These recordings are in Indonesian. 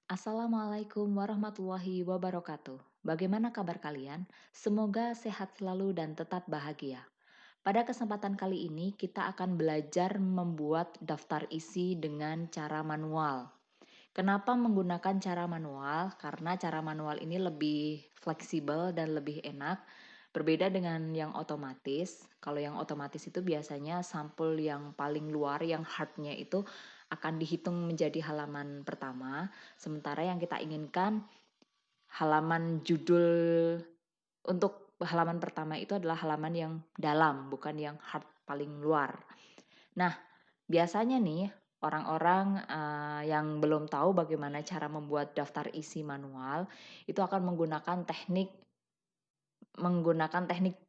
Assalamualaikum warahmatullahi wabarakatuh. Bagaimana kabar kalian? Semoga sehat selalu dan tetap bahagia. Pada kesempatan kali ini, kita akan belajar membuat daftar isi dengan cara manual. Kenapa menggunakan cara manual? Karena cara manual ini lebih fleksibel dan lebih enak. Berbeda dengan yang otomatis. Kalau yang otomatis itu biasanya sampul yang paling luar, yang hardnya itu akan dihitung menjadi halaman pertama. Sementara yang kita inginkan halaman judul untuk halaman pertama itu adalah halaman yang dalam, bukan yang hard paling luar. Nah, biasanya nih orang-orang yang belum tahu bagaimana cara membuat daftar isi manual itu akan menggunakan teknik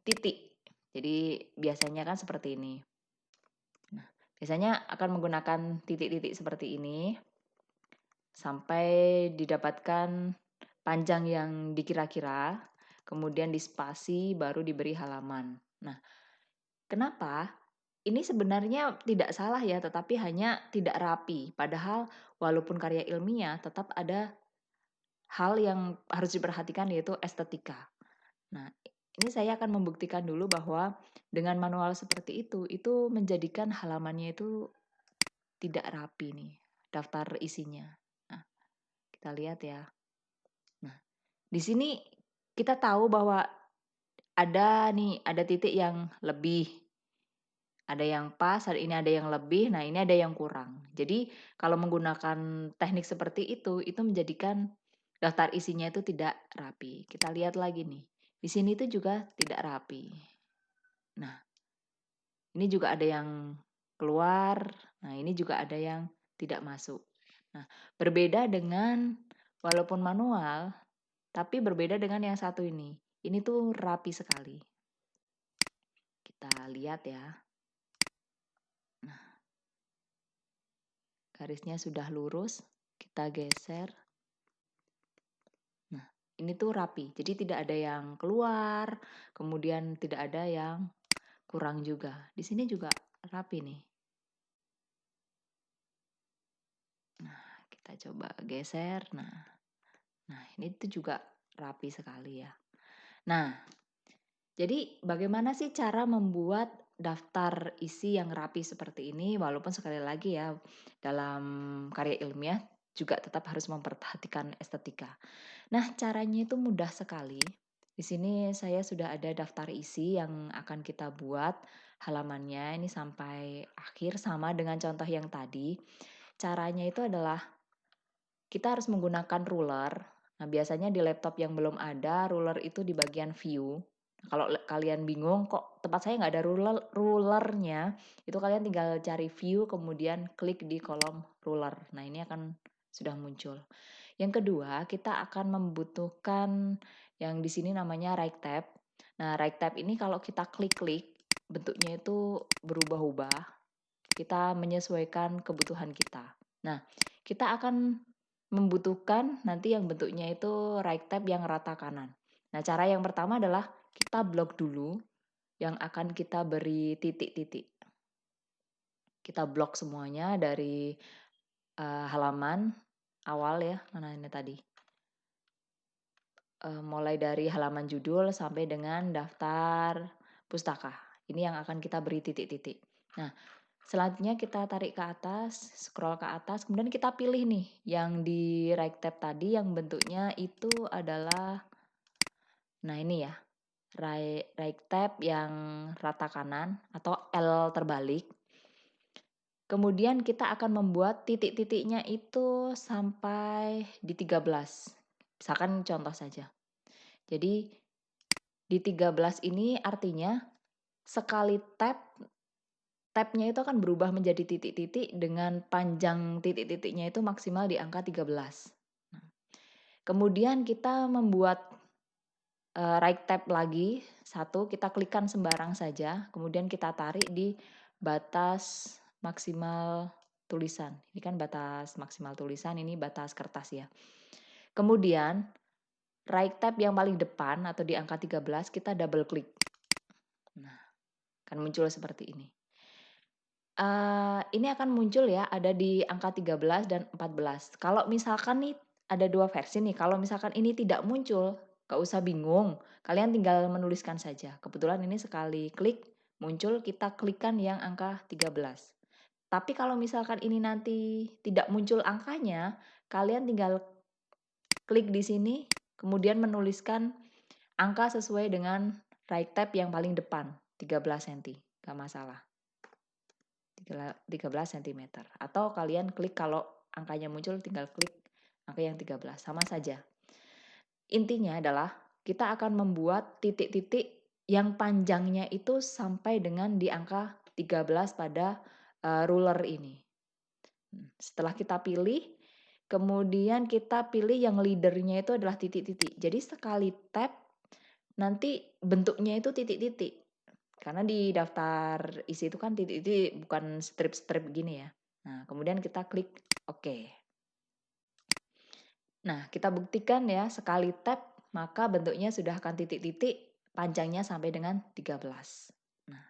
titik. Jadi biasanya kan seperti ini. Nah, biasanya akan menggunakan titik-titik seperti ini sampai didapatkan panjang yang dikira-kira, kemudian dispasi baru diberi halaman. Nah, kenapa? Ini sebenarnya tidak salah ya, tetapi hanya tidak rapi. Padahal walaupun karya ilmiah, tetap ada hal yang harus diperhatikan yaitu estetika. Nah, ini saya akan membuktikan dulu bahwa dengan manual seperti itu menjadikan halamannya itu tidak rapi nih, daftar isinya. Nah, kita lihat ya. Nah, di sini kita tahu bahwa ada titik yang lebih, ada yang pas, ini ada yang lebih, nah ini ada yang kurang. Jadi kalau menggunakan teknik seperti itu menjadikan daftar isinya itu tidak rapi. Kita lihat lagi nih, di sini itu juga tidak rapi. Nah, ini juga ada yang keluar, nah ini juga ada yang tidak masuk. Nah, berbeda dengan walaupun manual, tapi berbeda dengan yang satu ini. Ini tuh rapi sekali. Kita lihat ya. Nah, garisnya sudah lurus, kita geser. Nah, ini tuh rapi. Jadi tidak ada yang keluar, kemudian tidak ada yang kurang juga. Di sini juga rapi nih. Nah, kita coba geser. Nah, ini tuh juga rapi sekali ya. Nah, jadi bagaimana sih cara membuat daftar isi yang rapi seperti ini? Walaupun sekali lagi ya, dalam karya ilmiah juga tetap harus memperhatikan estetika. Nah, caranya itu mudah sekali. Di sini saya sudah ada daftar isi yang akan kita buat halamannya ini sampai akhir sama dengan contoh yang tadi. Caranya itu adalah kita harus menggunakan ruler. Nah, biasanya di laptop yang belum ada, ruler itu di bagian view. Kalau kalian bingung, kok tempat saya nggak ada rulernya, itu kalian tinggal cari view, kemudian klik di kolom ruler. Nah, ini akan sudah muncul. Yang kedua, kita akan membutuhkan yang di sini namanya right tab. Nah, right tab ini kalau kita klik-klik, bentuknya itu berubah-ubah. Kita menyesuaikan kebutuhan kita. Nah, kita akan membutuhkan nanti yang bentuknya itu right tab yang rata kanan. Nah, cara yang pertama adalah kita blok dulu yang akan kita beri titik-titik. Kita blok semuanya dari halaman awal ya, mana ini tadi. Mulai dari halaman judul sampai dengan daftar pustaka. Ini yang akan kita beri titik-titik. Nah, selanjutnya kita tarik ke atas, scroll ke atas, kemudian kita pilih nih yang di right tab tadi yang bentuknya itu adalah, nah ini ya, right tab yang rata kanan atau L terbalik. Kemudian kita akan membuat titik-titiknya itu sampai di 13. Misalkan contoh saja. Jadi di 13 ini artinya sekali tabnya itu akan berubah menjadi titik-titik dengan panjang titik-titiknya itu maksimal di angka 13. Nah, kemudian kita membuat right tab lagi, satu kita klikkan sembarang saja, kemudian kita tarik di batas maksimal tulisan. Ini kan batas maksimal tulisan, ini batas kertas ya. Kemudian right tab yang paling depan atau di angka 13 kita double klik. Nah, akan muncul seperti ini. Ini akan muncul ya, ada di angka 13 dan 14. Kalau misalkan nih ada 2 versi nih, kalau misalkan ini tidak muncul, nggak usah bingung, kalian tinggal menuliskan saja. Kebetulan ini sekali klik muncul, kita klikkan yang angka 13. Tapi kalau misalkan ini nanti tidak muncul angkanya, kalian tinggal klik di sini, kemudian menuliskan angka sesuai dengan right tab yang paling depan, 13 senti, nggak masalah. 13 cm. Atau kalian klik kalau angkanya muncul tinggal klik angka yang 13, sama saja. Intinya adalah kita akan membuat titik-titik yang panjangnya itu sampai dengan di angka 13 pada ruler ini. Setelah kita pilih, kemudian kita pilih yang leadernya itu adalah titik-titik. Jadi sekali tap, nanti bentuknya itu titik-titik. Karena di daftar isi itu kan titik-titik, bukan strip-strip gini ya. Nah, kemudian kita klik OK. Nah, kita buktikan ya, sekali tap, maka bentuknya sudah akan titik-titik, panjangnya sampai dengan 13. Nah,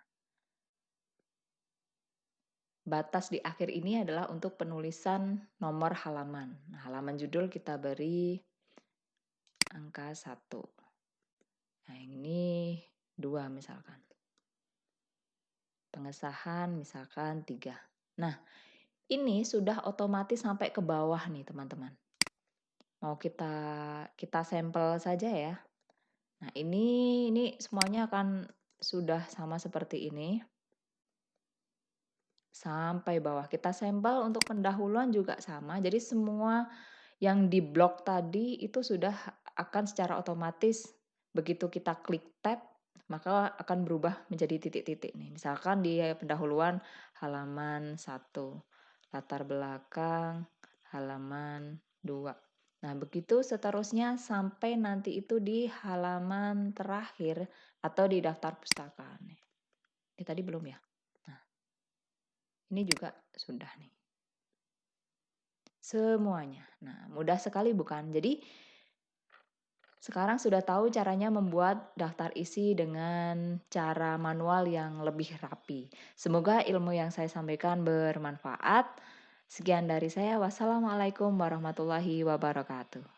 batas di akhir ini adalah untuk penulisan nomor halaman. Nah, halaman judul kita beri angka 1. Nah, ini 2 misalkan. Pengesahan misalkan 3. Nah, ini sudah otomatis sampai ke bawah nih, teman-teman. Mau kita sampel saja ya. Nah, ini semuanya akan sudah sama seperti ini. Sampai bawah. Kita sampel untuk pendahuluan juga sama. Jadi semua yang di blok tadi itu sudah akan secara otomatis begitu kita klik tab, maka akan berubah menjadi titik-titik nih. Misalkan di pendahuluan halaman 1, latar belakang halaman 2. Nah, begitu seterusnya sampai nanti itu di halaman terakhir atau di daftar pustaka nih. Ini tadi belum ya? Nah, ini juga sudah nih. Semuanya. Nah, mudah sekali bukan? Jadi sekarang sudah tahu caranya membuat daftar isi dengan cara manual yang lebih rapi. Semoga ilmu yang saya sampaikan bermanfaat. Sekian dari saya. Wassalamualaikum warahmatullahi wabarakatuh.